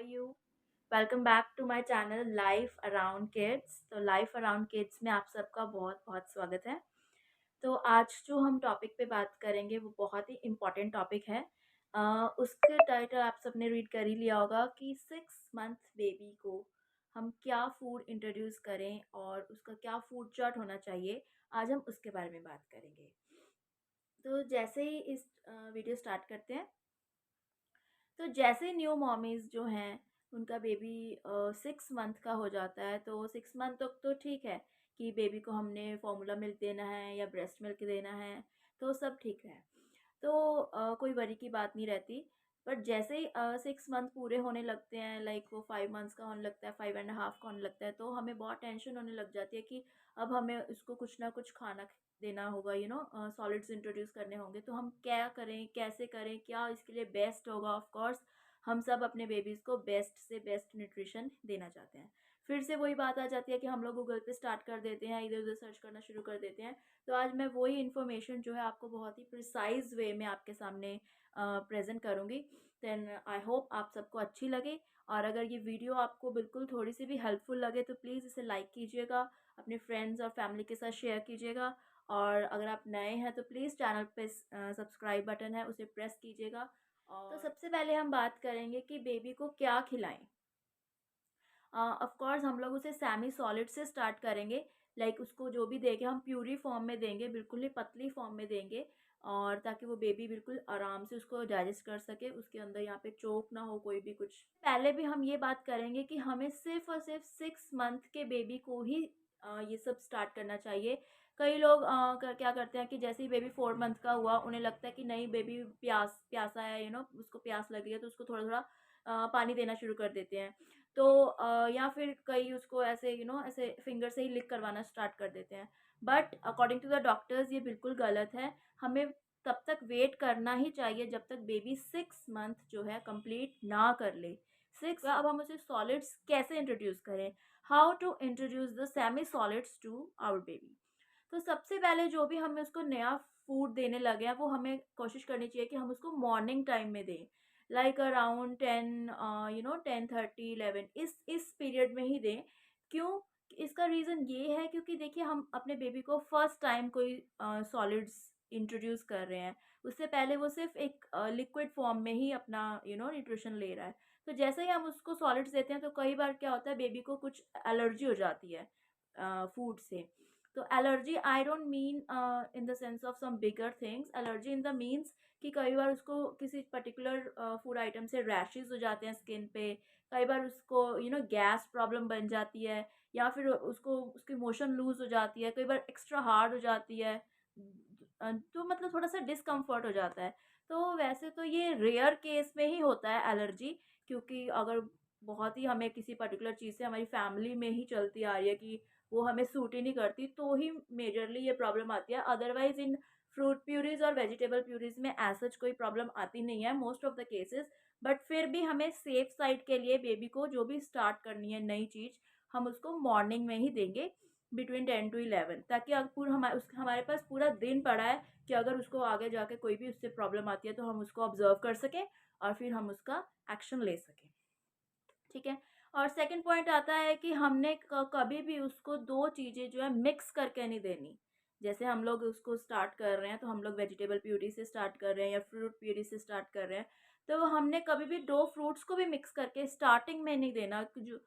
are you? Welcome back to my channel Life Around Kids. तो Life Around Kids में आप सबका बहुत बहुत स्वागत है। तो आज जो हम टॉपिक पे बात करेंगे वो बहुत ही इम्पोर्टेंट टॉपिक है। उसके टाइटल आप सबने रीड कर ही लिया होगा कि 6 मंथ बेबी को हम क्या फूड इंट्रोड्यूस करें और उसका क्या फूड चार्ट होना चाहिए। आज हम उसके बारे में बात करेंगे। तो जैसे ही इस वीडियो स्टार्ट करते हैं, तो जैसे न्यू मॉमीज़ जो हैं उनका बेबी 6 मंथ का हो जाता है, तो 6 मंथ तक तो ठीक है कि बेबी को हमने फॉर्मूला मिल्क देना है या ब्रेस्ट मिल्क देना है, तो सब ठीक है। तो कोई वरी की बात नहीं रहती। बट जैसे ही 6 मंथ पूरे होने लगते हैं, लाइक वो 5 मंथ्स का होने लगता है, 5.5 का होने लगता है, तो हमें बहुत टेंशन होने लग जाती है कि अब हमें इसको कुछ ना कुछ खाना देना होगा, सॉलिड्स इंट्रोड्यूस करने होंगे। तो हम क्या करें, कैसे करें, क्या इसके लिए बेस्ट होगा। ऑफ कोर्स हम सब अपने बेबीज़ को बेस्ट से बेस्ट न्यूट्रिशन देना चाहते हैं। फिर से वही बात आ जाती है कि हम लोग गूगल पे स्टार्ट कर देते हैं, इधर उधर सर्च करना शुरू कर देते हैं। तो आज मैं वही इन्फॉर्मेशन जो है आपको बहुत ही प्रिसाइज वे में आपके सामने प्रेजेंट करूँगी। देन आई होप आप सबको अच्छी लगे। और अगर ये वीडियो आपको बिल्कुल थोड़ी सी भी हेल्पफुल लगे तो प्लीज़ इसे लाइक कीजिएगा, अपने फ्रेंड्स और फैमिली के साथ शेयर कीजिएगा। और अगर आप नए हैं तो प्लीज़ चैनल पे सब्सक्राइब बटन है उसे प्रेस कीजिएगा। और तो सबसे पहले हम बात करेंगे कि बेबी को क्या खिलाएं। ऑफ कोर्स हम लोग उसे सेमी सॉलिड से स्टार्ट करेंगे। लाइक उसको जो भी देंगे हम प्यूरी फॉर्म में देंगे, बिल्कुल ही पतली फॉर्म में देंगे। और ताकि वो बेबी बिल्कुल आराम से उसको डाइजेस्ट कर सके, उसके अंदर यहाँ पे चोक ना हो कोई भी कुछ। पहले भी हम ये बात करेंगे कि हमें सिर्फ और सिर्फ 6 मंथ के बेबी को ही ये सब स्टार्ट करना चाहिए। कई लोग क्या करते हैं कि जैसे ही बेबी 4 मंथ का हुआ उन्हें लगता है कि नहीं, बेबी प्यासा है, उसको प्यास लगी है, तो उसको थोड़ा थोड़ा पानी देना शुरू कर देते हैं। तो या फिर कई उसको ऐसे ऐसे फिंगर से ही लिक करवाना स्टार्ट कर देते हैं। But according to the doctors ये बिल्कुल गलत है। हमें तब तक वेट करना ही चाहिए जब तक बेबी 6 मंथ जो है कंप्लीट ना कर ले। अब हम उसे सॉलिड्स कैसे इंट्रोड्यूस करें, how to introduce the semi solids to our baby. तो सबसे पहले जो भी हमें उसको नया फूड देने लगे हैं वो हमें कोशिश करनी चाहिए कि हम उसको मॉर्निंग टाइम में दें। लाइक अराउंड 10:30 11 इस पीरियड में ही दें। क्यों? इसका रीज़न ये है क्योंकि देखिए हम अपने बेबी को फर्स्ट टाइम कोई सॉलिड्स इंट्रोड्यूस कर रहे हैं। उससे पहले वो सिर्फ एक लिक्विड फॉर्म में ही अपना न्यूट्रिशन ले रहा है। तो जैसे ही हम उसको सॉलिड्स देते हैं तो कई बार क्या होता है, बेबी को कुछ एलर्जी हो जाती है फूड से। तो allergy I don't mean in the sense of some bigger things. Allergy in the means कि कई बार उसको किसी पर्टिकुलर फूड आइटम से रैशेस हो जाते हैं स्किन पे। कई बार उसको गैस प्रॉब्लम बन जाती है, या फिर उसको उसकी मोशन लूज हो जाती है, कई बार एक्स्ट्रा हार्ड हो जाती है। तो मतलब थोड़ा सा डिस्कम्फर्ट हो जाता है। तो वैसे तो ये रेयर केस में ही होता है एलर्जी, क्योंकि अगर बहुत ही हमें किसी पर्टिकुलर चीज़ से हमारी फैमिली में ही चलती आ रही है कि वो हमें सूट ही नहीं करती, तो ही मेजरली ये प्रॉब्लम आती है। अदरवाइज इन फ्रूट प्यूरीज और वेजिटेबल प्यूरीज में ऐसा कोई प्रॉब्लम आती नहीं है most of the cases. But फिर भी हमें सेफ साइड के लिए बेबी को जो भी स्टार्ट करनी है नई चीज़, हम उसको मॉर्निंग में ही देंगे बिटवीन 10 to 11, ताकि अगर पूरा हमारे पास पूरा दिन पड़ा है कि अगर उसको आगे जाके कोई भी उससे प्रॉब्लम आती है तो हम उसको ऑब्जर्व कर सकें और फिर हम उसका एक्शन ले सकें। ठीक है। और सेकंड पॉइंट आता है कि हमने कभी भी उसको दो चीज़ें जो है मिक्स करके नहीं देनी। जैसे हम लोग उसको स्टार्ट कर रहे हैं तो हम लोग वेजिटेबल प्यूरी से स्टार्ट कर रहे हैं या फ्रूट प्यूरी से स्टार्ट कर रहे हैं, तो हमने कभी भी दो फ्रूट्स को भी मिक्स करके स्टार्टिंग में नहीं देना। जो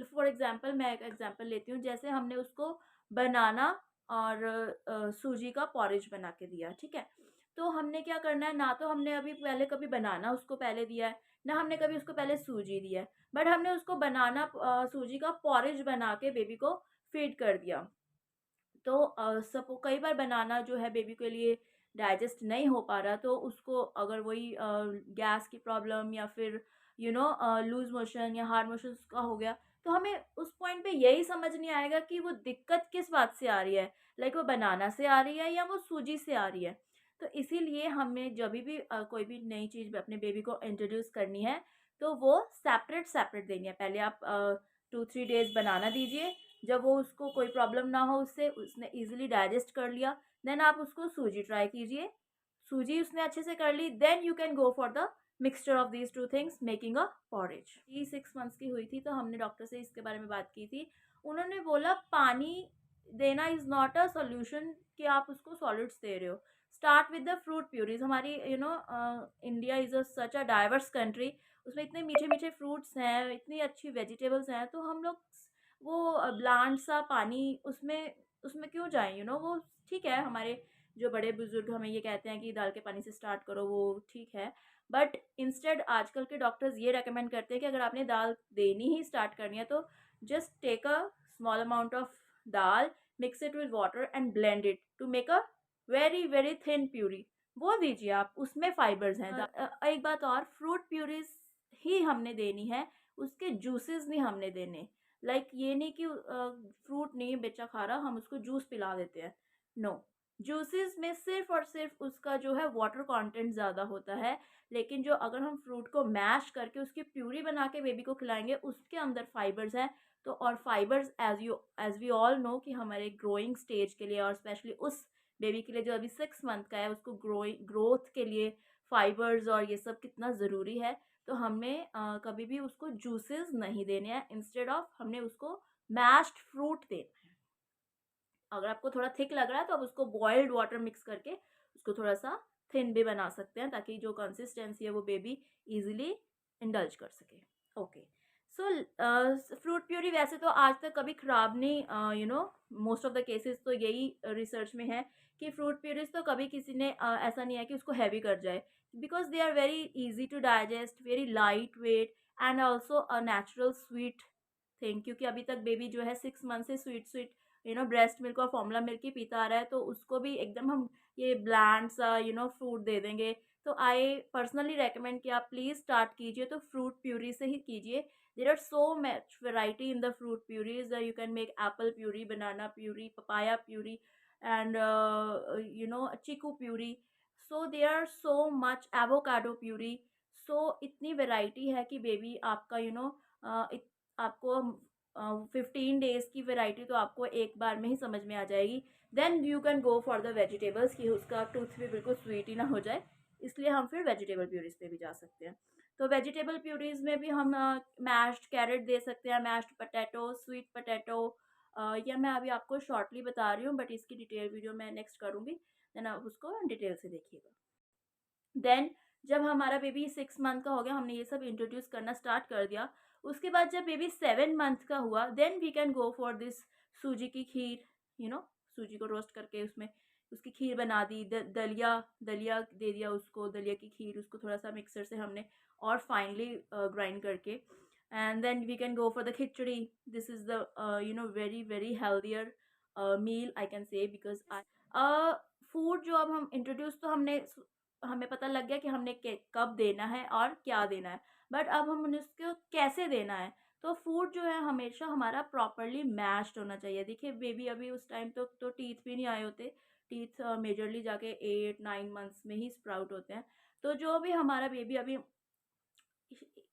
फॉर एग्जांपल मैं एक एग्जांपल लेती हूँ, जैसे हमने उसको बनाना और सूजी का पॉरेज बना के दिया, ठीक है। तो हमने क्या करना है, ना तो हमने अभी पहले कभी बनाना उसको पहले दिया है, ना हमने कभी उसको पहले सूजी दिया है। बट हमने उसको बनाना सूजी का पॉरेज बना के बेबी को फीड कर दिया। तो सपो कई बार बनाना जो है बेबी के लिए डाइजेस्ट नहीं हो पा रहा, तो उसको अगर वही गैस की प्रॉब्लम या फिर लूज मोशन या हार्ड मोशन का हो गया, तो हमें उस पॉइंट पे यही समझ नहीं आएगा कि वो दिक्कत किस बात से आ रही है। लाइक वो बनाना से आ रही है या वो सूजी से आ रही है। तो इसीलिए हमें जब भी कोई भी नई चीज़ अपने बेबी को इंट्रोड्यूस करनी है तो वो सेपरेट सेपरेट देनी है। पहले आप 2-3 डेज़ बनाना दीजिए। जब वो उसको कोई प्रॉब्लम ना हो उससे, उसने ईज़िली डाइजेस्ट कर लिया, देन आप उसको सूजी ट्राई कीजिए। सूजी उसने अच्छे से कर ली, then you can go for the mixture of these two things making a porridge. ये 6 मंथ्स की हुई थी तो हमने डॉक्टर से इसके बारे में बात की थी। उन्होंने बोला पानी देना इज नॉट अ सोल्यूशन कि आप उसको सॉलिड्स दे रहे हो। Start with the fruit purees. हमारी India is a such a diverse country, उसमें इतने मीठे मीठे फ्रूट्स हैं, इतनी अच्छी वेजिटेबल्स हैं, तो हम लोग वो ब्लांड सा पानी उसमें उसमें क्यों जाएं, वो ठीक है। हमारे जो बड़े बुजुर्ग हमें ये कहते हैं कि दाल के पानी से स्टार्ट करो, वो ठीक है। बट इंस्टेड आजकल के डॉक्टर्स ये रेकमेंड करते हैं कि अगर आपने दाल देनी ही स्टार्ट करनी है तो just take a small amount of dal, mix it with water and blend it to make a very very thin puree. वो दीजिए आप, उसमें फाइबर्स हैं। एक बात और, फ्रूट प्यूरीज ही हमने देनी है, उसके जूसेस नहीं हमने देने। ये नहीं कि फ्रूट नहीं बच्चा खा रहा, हम उसको जूस पिला देते हैं। नो, जूसेस में सिर्फ और सिर्फ उसका जो है वाटर कंटेंट ज़्यादा होता है। लेकिन जो अगर हम फ्रूट को मैश करके उसकी प्यूरी बना के बेबी को खिलाएंगे, उसके अंदर फाइबर्स हैं। तो और fibres as we all know कि हमारे ग्रोइंग स्टेज के लिए, और स्पेशली उस बेबी के लिए जो अभी 6 मंथ का है, उसको ग्रोथ के लिए फाइबर्स और ये सब कितना ज़रूरी है। तो हमें कभी भी उसको जूसेस नहीं देने हैं, इंस्टेड ऑफ हमने उसको मैश्ड फ्रूट देना है। अगर आपको थोड़ा थिक लग रहा है तो आप उसको बॉइल्ड वाटर मिक्स करके उसको थोड़ा सा थिन भी बना सकते हैं, ताकि जो कंसिस्टेंसी है वो बेबी इजीली इंडल्ज कर सके। ओके, सो फ्रूट प्यूरी वैसे तो आज तक कभी ख़राब नहीं, मोस्ट ऑफ द केसेस तो यही रिसर्च में है कि फ्रूट प्यूरीज तो कभी किसी ने ऐसा नहीं है कि उसको हैवी कर जाए, because they are very easy to digest, very light weight and also a natural sweet thing. क्योंकि अभी तक बेबी जो है 6 मंथ से स्वीट स्वीट ब्रेस्ट मिल्क और फॉर्मूला मिल्क ही पीता आ रहा है, तो उसको भी एकदम हम ये ब्लैंड सा फ्रूट दे देंगे। तो आई पर्सनली रेकमेंड कि आप प्लीज़ स्टार्ट कीजिए तो फ्रूट प्यूरी से ही कीजिए। There are so much variety in the fruit purees. You can make apple puree, banana puree, papaya puree and chikoo puree. So there are so much, avocado puree. So इतनी variety है कि baby आपका आपको 15 days की variety तो आपको एक बार में ही समझ में आ जाएगी। Then you can go for the vegetables कि उसका टूथ भी बिल्कुल स्वीट ही ना हो जाए, इसलिए हम फिर वेजिटेबल प्यूरीज पे भी जा सकते हैं। तो वेजिटेबल प्यूरीज में भी हम मैश्ड कैरेट दे सकते हैं, मैश्ड पोटैटो, स्वीट पोटैटो। या मैं अभी आपको शॉर्टली बता रही हूँ, बट इसकी डिटेल वीडियो मैं नेक्स्ट करूँगी, देन आप उसको डिटेल से देखिएगा। देन जब हमारा बेबी 6 मंथ का हो गया, हमने ये सब इंट्रोड्यूस करना स्टार्ट कर दिया। उसके बाद जब बेबी 7 मंथ का हुआ, then we can go for this suji की खीर। सूजी को रोस्ट करके उसमें उसकी खीर बना दी। दलिया दलिया दे दिया उसको, दलिया की खीर, उसको थोड़ा सा मिक्सर से हमने और फाइनली ग्राइंड करके। And then we can go for the khichdi. This is the very very healthier meal I can say, because I food जो अब हम इंट्रोड्यूस तो हमें पता लग गया कि हमने कब देना है और क्या देना है, बट अब हम उन्हें उसको कैसे देना है। तो फूड जो है हमेशा हमारा प्रॉपरली मैश्ड होना चाहिए। देखिए बेबी अभी उस टाइम तो टीथ भी नहीं आए होते। टीथ मेजरली जाके 8-9 मंथ्स में ही स्प्राउट होते हैं। तो जो भी हमारा बेबी अभी,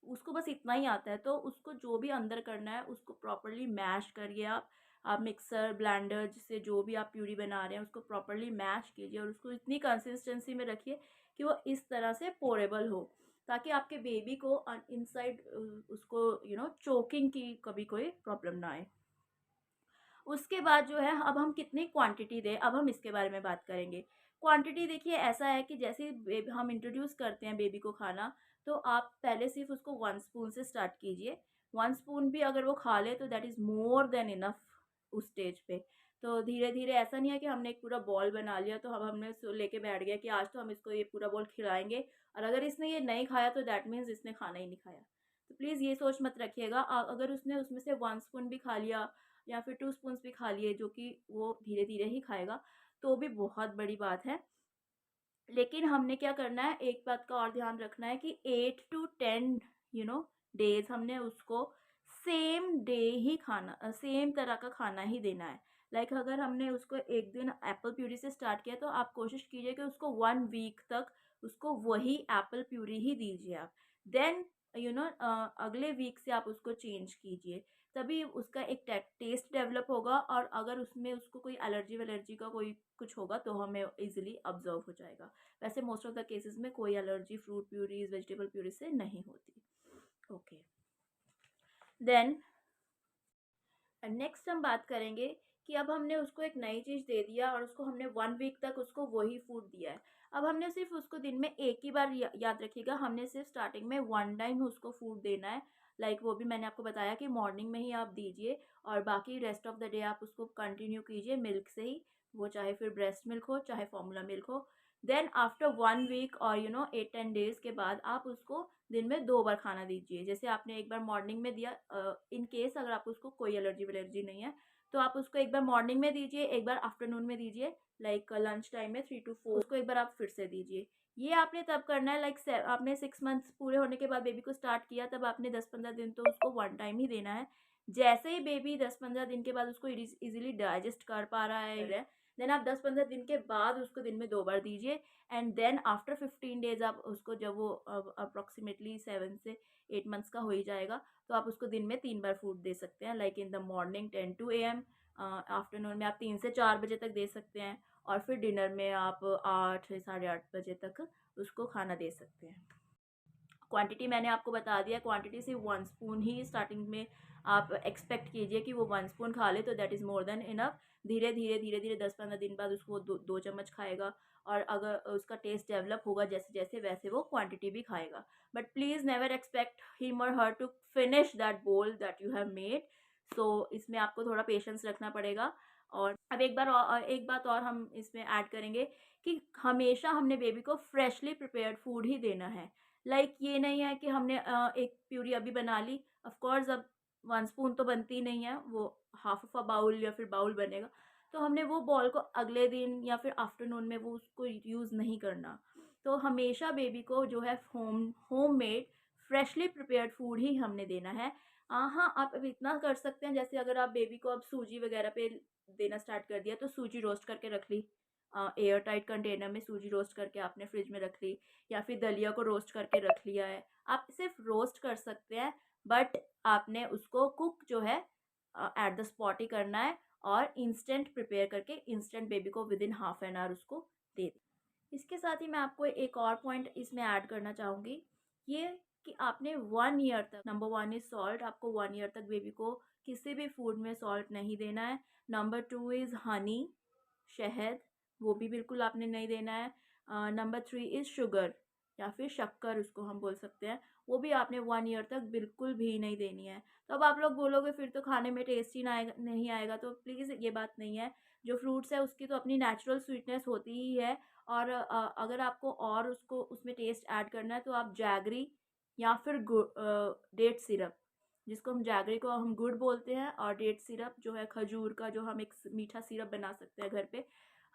उसको बस इतना ही आता है, तो उसको जो भी अंदर करना है उसको प्रॉपरली मैश करिए। आप मिक्सर ब्लेंडर जिससे जो भी आप प्यूरी बना रहे हैं उसको प्रॉपरली मैश कीजिए और उसको इतनी कंसिस्टेंसी में रखिए कि वो इस तरह से पोरेबल हो, ताकि आपके बेबी को इनसाइड उसको चोकिंग की कभी कोई प्रॉब्लम ना आए। उसके बाद जो है अब हम कितनी क्वांटिटी दें, अब हम इसके बारे में बात करेंगे। क्वांटिटी देखिए ऐसा है कि जैसे हम इंट्रोड्यूस करते हैं बेबी को खाना, तो आप पहले सिर्फ उसको 1 स्पून से स्टार्ट कीजिए। 1 स्पून भी अगर वो खा ले तो that is more than enough उस स्टेज पे। तो धीरे धीरे ऐसा नहीं है कि हमने एक पूरा बॉल बना लिया तो अब हमने लेके बैठ गया कि आज तो हम इसको ये पूरा बॉल खिलाएंगे, और अगर इसने ये नहीं खाया तो दैट मीन्स इसने खाना ही नहीं खाया। तो प्लीज़ ये सोच मत रखिएगा। अगर उसने उसमें से 1 स्पून भी खा लिया या फिर 2 स्पून्स भी खा लिए, जो कि वो धीरे धीरे ही खाएगा, तो भी बहुत बड़ी बात है। लेकिन हमने क्या करना है, एक बात का और ध्यान रखना है कि 8 to 10 डेज हमने उसको सेम डे ही खाना, सेम तरह का खाना ही देना है। अगर हमने उसको एक दिन एप्पल प्यूरी से स्टार्ट किया तो आप कोशिश कीजिए कि उसको 1 वीक तक उसको वही एप्पल प्यूरी ही दीजिए आप। देन अगले वीक से आप उसको चेंज कीजिए, तभी उसका एक टेस्ट डेवलप होगा, और अगर उसमें उसको कोई एलर्जी वेलर्जी का कोई कुछ होगा तो हमें इजीली ऑब्जर्व हो जाएगा। वैसे मोस्ट ऑफ द केसेस में कोई allergy fruit purees vegetable puree से नहीं होती। ओके, देन नेक्स्ट हम बात करेंगे कि अब हमने उसको एक नई चीज़ दे दिया और उसको हमने 1 वीक तक उसको वही फूड दिया है। अब हमने सिर्फ उसको दिन में एक ही बार, याद रखिएगा, हमने सिर्फ स्टार्टिंग में 1 टाइम उसको फूड देना है। लाइक वो भी मैंने आपको बताया कि मॉर्निंग में ही आप दीजिए, और बाकी रेस्ट ऑफ द डे आप उसको कंटिन्यू कीजिए मिल्क से ही, वो चाहे फिर ब्रेस्ट मिल्क हो चाहे फॉर्मूला मिल्क हो। देन आफ्टर 1 वीक और 8-10 डेज के बाद आप उसको दिन में 2 बार खाना दीजिए। जैसे आपने एक बार मॉर्निंग में दिया, इन केस अगर आपको उसको कोई एलर्जी वेलर्जी नहीं है तो आप उसको एक बार मॉर्निंग में दीजिए, एक बार आफ्टरनून में दीजिए, लाइक लंच टाइम में 3 to 4 उसको एक बार आप फिर से दीजिए। ये आपने तब करना है, लाइक आपने 6 मंथ्स पूरे होने के बाद बेबी को स्टार्ट किया, तब आपने 10-15 दिन तो उसको 1 टाइम ही देना है। जैसे ही बेबी 10-15 दिन के बाद उसको इजीली डाइजेस्ट कर पा रहा है, देन आप 10-15 दिन के बाद उसको दिन में 2 बार दीजिए। एंड देन आफ्टर 15 डेज आप उसको, जब वो अप्रॉक्सीमेटली 7 से 8 मंथ्स का हो ही जाएगा, तो आप उसको दिन में 3 बार फूड दे सकते हैं, like in the morning 10 AM, afternoon में आप 3 से 4 बजे तक दे सकते हैं, और फिर डिनर में आप 8 से 8:30 बजे तक उसको खाना दे सकते हैं। क्वांटिटी मैंने आपको बता दिया, क्वांटिटी सिर्फ 1 स्पून ही स्टार्टिंग में आप एक्सपेक्ट कीजिए कि वो 1 स्पून खा ले, तो that is more than enough. धीरे धीरे धीरे धीरे 10-15 दिन बाद उसको 2 चम्मच खाएगा, और अगर उसका टेस्ट डेवलप होगा जैसे जैसे, वैसे वो क्वांटिटी भी खाएगा। But please never expect him और हर टू फिनिश दैट बोल दैट यू हैव मेड। सो इसमें आपको थोड़ा पेशेंस रखना पड़ेगा। और अब एक बात और हम इसमें ऐड करेंगे कि हमेशा हमने बेबी को फ्रेशली प्रिपेयर्ड फूड ही देना है। लाइक ये नहीं है कि हमने एक प्यूरी अभी बना ली, ऑफ कोर्स अब 1 स्पून तो बनती नहीं है, वो हाफ ऑफ अ बाउल या फिर बाउल बनेगा, तो हमने वो बॉल को अगले दिन या फिर आफ्टरनून में वो उसको यूज़ नहीं करना। तो हमेशा बेबी को जो है homemade freshly prepared food ही हमने देना है। हाँ, आप अब इतना कर सकते हैं, जैसे अगर आप बेबी को अब सूजी वगैरह पे देना स्टार्ट कर दिया, तो सूजी रोस्ट करके रख ली, एयर टाइट कंटेनर में सूजी रोस्ट करके आपने फ्रिज में रख ली, या फिर दलिया को रोस्ट करके रख लिया है। आप सिर्फ रोस्ट कर सकते हैं, बट आपने उसको कुक जो है एट द स्पॉट ही करना है, और इंस्टेंट प्रिपेयर करके इंस्टेंट बेबी को with in half an hour उसको दे दें। इसके साथ ही मैं आपको एक और पॉइंट इसमें ऐड करना चाहूँगी, ये कि आपने 1 ईयर तक, नंबर 1 इज़ सॉल्ट, आपको 1 ईयर तक बेबी को किसी भी फूड में सॉल्ट नहीं देना है। नंबर 2 इज़ हनी, शहद, वो भी बिल्कुल आपने नहीं देना है। नंबर 3 इज़ शुगर, या फिर शक्कर उसको हम बोल सकते हैं, वो भी आपने 1 ईयर तक बिल्कुल भी नहीं देनी है। तो अब आप लोग बोलोगे फिर तो खाने में टेस्ट ही ना आएगा, नहीं आएगा, तो प्लीज़ ये बात नहीं है। जो फ्रूट्स है उसकी तो अपनी नेचुरल स्वीटनेस होती ही है, और अगर आपको और उसको उसमें टेस्ट ऐड करना है तो आप जैगरी या फिर डेट सिरप, जिसको हम जैगरी को हम गुड़ बोलते हैं, और डेट सिरप जो है खजूर का, जो हम एक मीठा सिरप बना सकते हैं घर पे,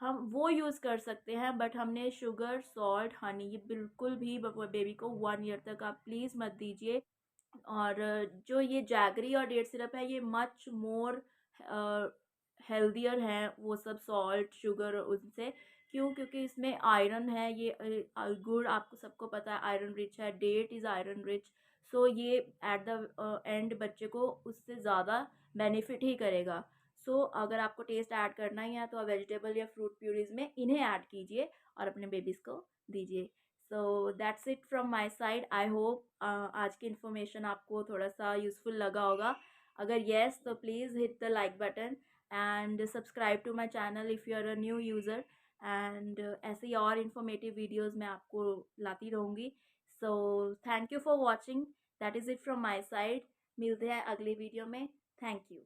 हम वो यूज़ कर सकते हैं। बट हमने शुगर, सॉल्ट, हनी, ये बिल्कुल भी बेबी को 1 ईयर तक आप प्लीज़ मत दीजिए। और जो ये जैगरी और डेट सिरप है, ये मच मोर हेल्दियर है वो सब सॉल्ट, शुगर उनसे। क्यों? क्योंकि इसमें आयरन है, ये गुड़ आपको सबको पता है आयरन रिच है, डेट इज़ आयरन रिच। सो ये एट द एंड बच्चे को उससे ज़्यादा बेनिफिट ही करेगा। सो अगर आपको टेस्ट ऐड करना ही है तो आप वेजिटेबल या फ्रूट प्यूरीज में इन्हें ऐड कीजिए और अपने बेबीज़ को दीजिए। So that's it from my side. I hope आज की इन्फॉर्मेशन आपको थोड़ा सा यूज़फुल लगा होगा। अगर येस तो please hit the like button and subscribe to my channel if you are a new user. And ऐसे ही और इन्फॉर्मेटिव वीडियोज़ मैं आपको लाती रहूँगी। So thank you for watching, that is it from my side. मिलते हैं अगली वीडियो में। Thank you.